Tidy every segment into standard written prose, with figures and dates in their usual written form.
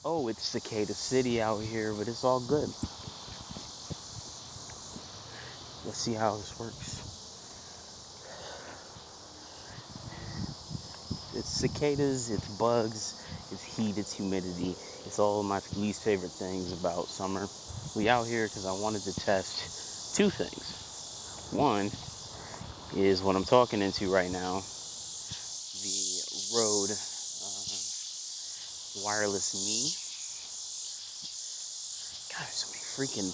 Oh, it's Cicada City out here, but it's all good. Let's see how this works. It's cicadas, it's bugs, it's heat, it's humidity. It's all of my least favorite things about summer. We out here because I wanted to test two things. One is what I'm talking into right now, the Rode Wireless Me. God, there's so many freaking.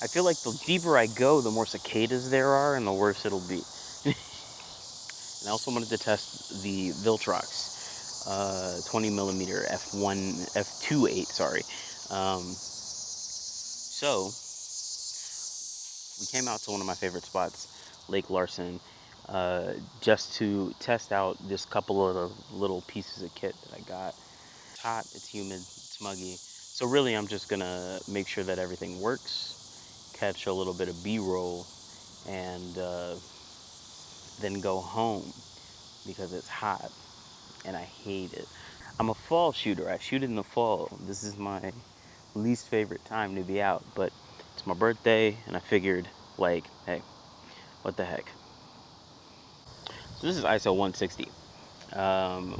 I feel like the deeper I go, the more cicadas there are, and the worse it'll be. And I also wanted to test the Viltrox 20 millimeter f2.8. Sorry. So we came out to one of my favorite spots, Lake Larson, just to test out this couple of the little pieces of kit that I got. It's hot, it's humid, it's muggy. So really, I'm just gonna make sure that everything works, catch a little bit of B-roll, and then go home because it's hot and I hate it. I'm a fall shooter. I shoot in the fall. This is my least favorite time to be out, but it's my birthday and I figured, like, hey, what the heck. So this is ISO 160.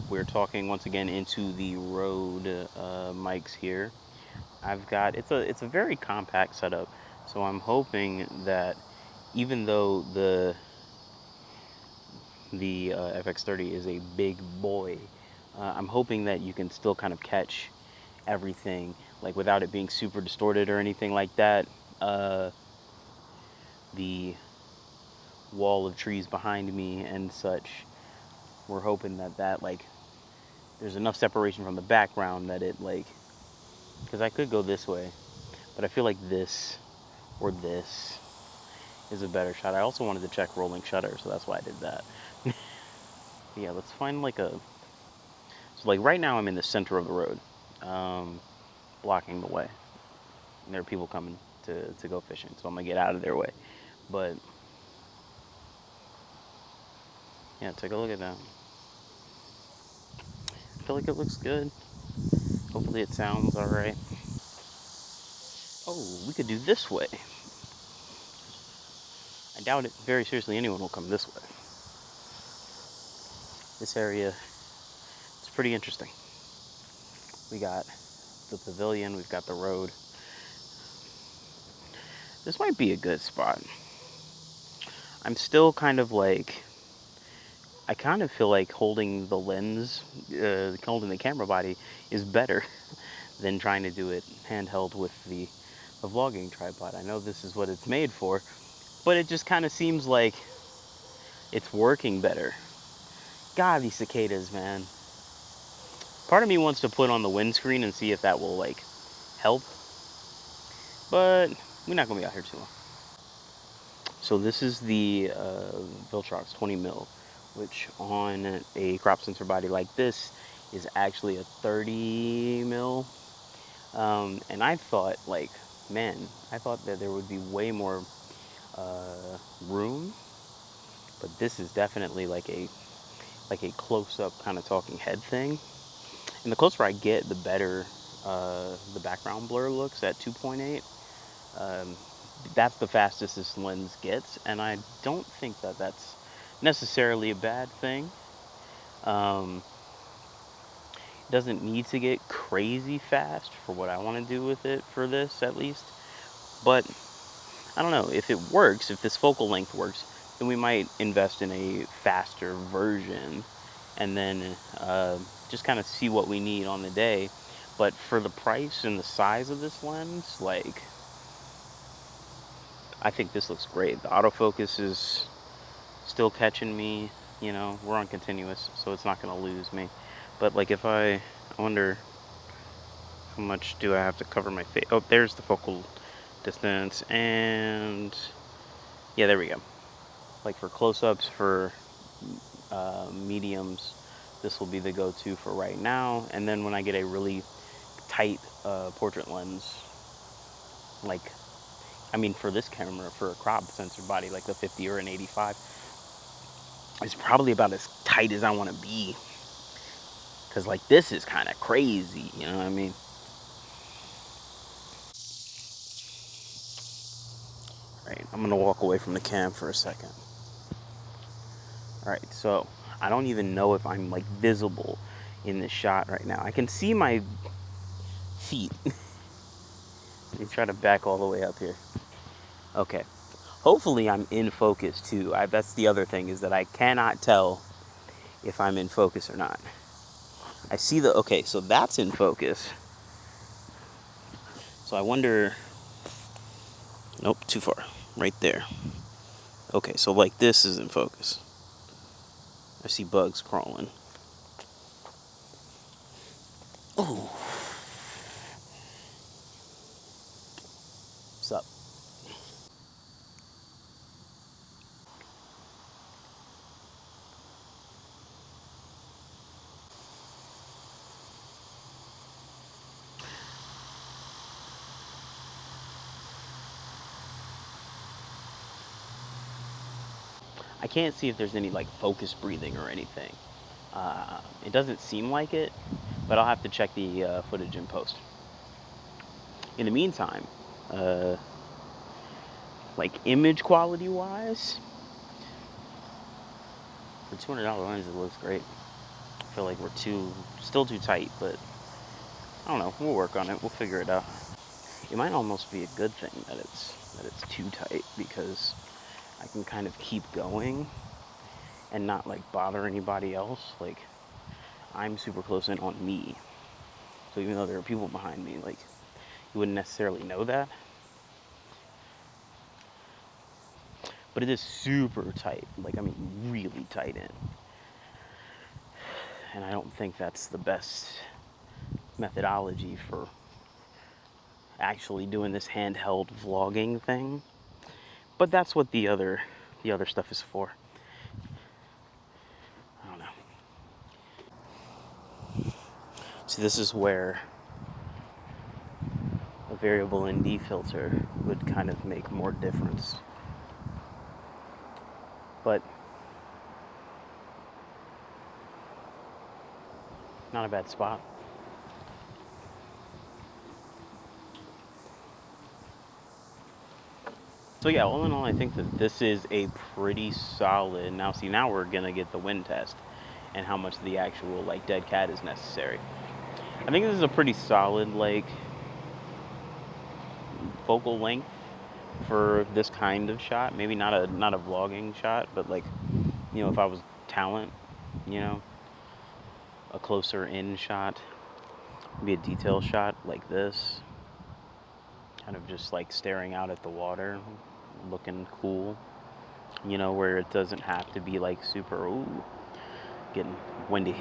We're talking once again into the Rode mics here. I've got it's a very compact setup, so I'm hoping that even though the FX30 is a big boy, I'm hoping that you can still kind of catch everything, like without it being super distorted or anything like that. The wall of trees behind me and such, we're hoping that like there's enough separation from the background that it like, because I could go this way, but I feel like this or this is a better shot. I also wanted to check rolling shutter, so that's why I did that. Yeah, let's find like a, so like right now I'm in the center of the road, um, blocking the way. And there are people coming to go fishing, so I'm gonna get out of their way. But yeah, take a look at that. I feel like it looks good. Hopefully it sounds alright. Oh, we could do this way. I doubt it very seriously anyone will come this way. This area is pretty interesting. We got the pavilion, we've got the road. This might be a good spot. I'm still kind of like, I kind of feel like holding the lens, holding the camera body is better than trying to do it handheld with the vlogging tripod. I know this is what it's made for, but it just kind of seems like it's working better. God, these cicadas, man. Part of me wants to put on the windscreen and see if that will like help, but we're not gonna be out here too long. So this is the Viltrox 20 mil, which on a crop sensor body like this is actually a 30 mil. And I thought, like, man, I thought that there would be way more room, but this is definitely like a close-up kind of talking head thing. And the closer I get, the better the background blur looks at 2.8. Um, that's the fastest this lens gets, and I don't think that that's necessarily a bad thing. Um, doesn't need to get crazy fast for what I want to do with it for this, at least. But I don't know, if it works, if this focal length works, then we might invest in a faster version and then just kind of see what we need on the day. But for the price and the size of this lens, like, I think this looks great. The autofocus is still catching me, you know, we're on continuous, so it's not gonna lose me. But like if I wonder how much do I have to cover my face? Oh, there's the focal distance, and yeah, there we go. Like for close-ups, for mediums, this will be the go-to for right now. And then when I get a really tight portrait lens, like, I mean, for this camera, for a crop sensor body like the 50 or an 85, it's probably about as tight as I want to be. Because, like, this is kind of crazy, you know what I mean? Alright, I'm gonna walk away from the cam for a second. Alright, so I don't even know if I'm like visible in this shot right now. I can see my feet. Let me try to back all the way up here. Okay. Hopefully I'm in focus too. That's the other thing, is that I cannot tell if I'm in focus or not. I see okay, so that's in focus. So I wonder, nope, too far. Right there. Okay, so like this is in focus. I see bugs crawling. Oh. What's up? I can't see if there's any like focus breathing or anything. It doesn't seem like it, but I'll have to check the footage in post. In the meantime, uh, like image quality wise, for $200 lens, it looks great. I feel like we're still too tight, but I don't know. We'll work on it. We'll figure it out. It might almost be a good thing that it's too tight, because I can kind of keep going and not like bother anybody else. Like, I'm super close in on me, so even though there are people behind me, like, you wouldn't necessarily know that, but it is super tight. Like, I mean, really tight in, and I don't think that's the best methodology for actually doing this handheld vlogging thing. But that's what the other stuff is for. I don't know. So this is where a variable ND filter would kind of make more difference. But not a bad spot. So yeah, all in all, I think that this is a pretty solid. Now see, now we're gonna get the wind test and how much the actual like dead cat is necessary. I think this is a pretty solid like focal length for this kind of shot. Maybe not a vlogging shot, but like, if I was talent, you know, a closer in shot, maybe a detail shot like this, kind of just like staring out at the water, looking cool, where it doesn't have to be like super, ooh, getting windy,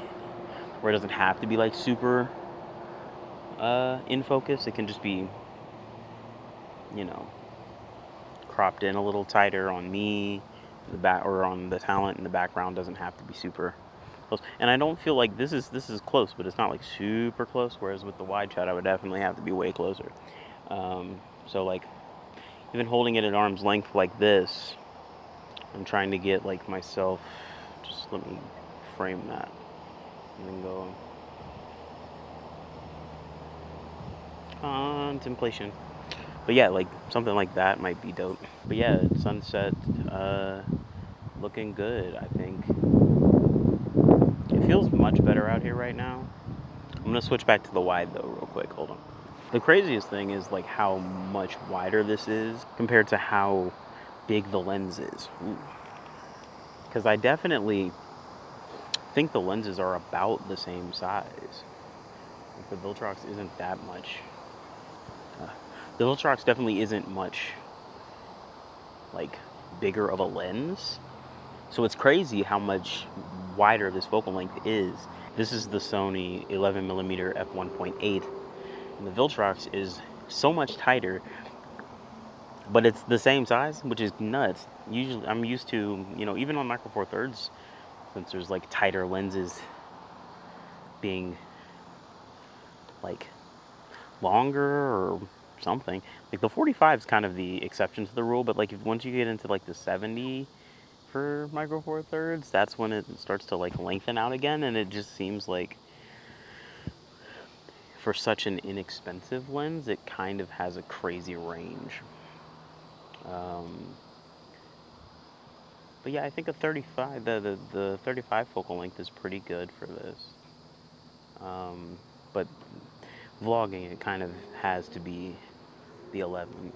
where it doesn't have to be like super in focus. It can just be, you know, cropped in a little tighter on me, the back, or on the talent, and the background doesn't have to be super close. And I don't feel like this is close, but it's not like super close. Whereas with the wide shot, I would definitely have to be way closer. So like, even holding it at arm's length like this, I'm trying to get like myself. Just let me frame that and then go contemplation. But yeah, like something like that might be dope. But yeah, sunset, looking good. I think it feels much better out here right now. I'm gonna switch back to the wide though real quick. Hold on. The craziest thing is like how much wider this is compared to how big the lens is. Because I definitely think the lenses are about the same size. Like the Viltrox isn't that much. The Viltrox definitely isn't much like bigger of a lens. So it's crazy how much wider this focal length is. This is the Sony 11mm f1.8, and the Viltrox is so much tighter, but it's the same size, which is nuts. Usually, I'm used to, even on Micro Four Thirds, since there's like tighter lenses being like longer or something. Like the 45 is kind of the exception to the rule, but like once you get into like the 70 for Micro Four Thirds, that's when it starts to like lengthen out again, and it just seems like for such an inexpensive lens, it kind of has a crazy range. Um, but yeah, I think a 35, the 35 focal length is pretty good for this. But vlogging, it kind of has to be the 11.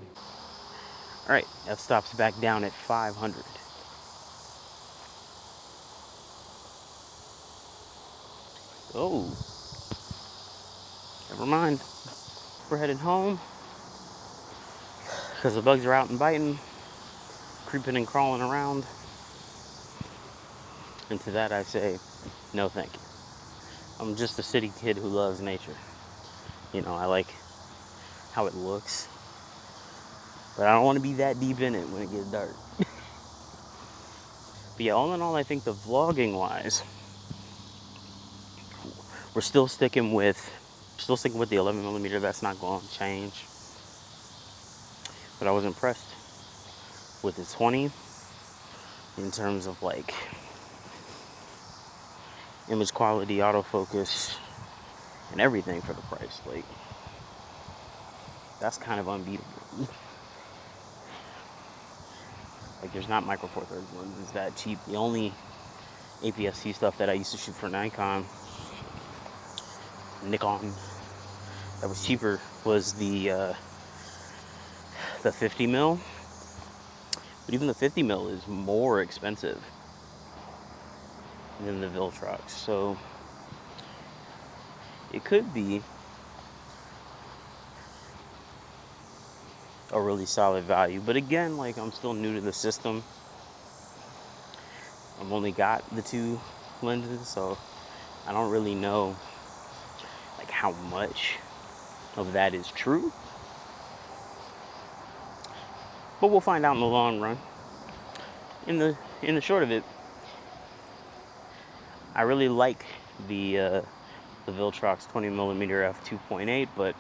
All right, f-stop's back down at 500. Oh, never mind. We're headed home because the bugs are out and biting, creeping and crawling around. And to that I say, no thank you. I'm just a city kid who loves nature. You know, I like how it looks, but I don't want to be that deep in it when it gets dark. But yeah, all in all, I think the vlogging wise, we're still sticking with the 11 millimeter. That's not going to change. But I was impressed with the 20 in terms of like image quality, autofocus, and everything for the price. Like, that's kind of unbeatable. Like, there's not micro four thirds lenses that cheap. The only APS-C stuff that I used to shoot for Nikon that was cheaper was the 50 mil. But even the 50 mil is more expensive than the Viltrox. So it could be a really solid value. But again, like, I'm still new to the system. I've only got the two lenses, so I don't really know like how much of that is true. But we'll find out in the long run. In the short of it, I really like the Viltrox 20 millimeter f2.8, but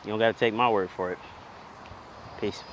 you don't gotta take my word for it. Peace.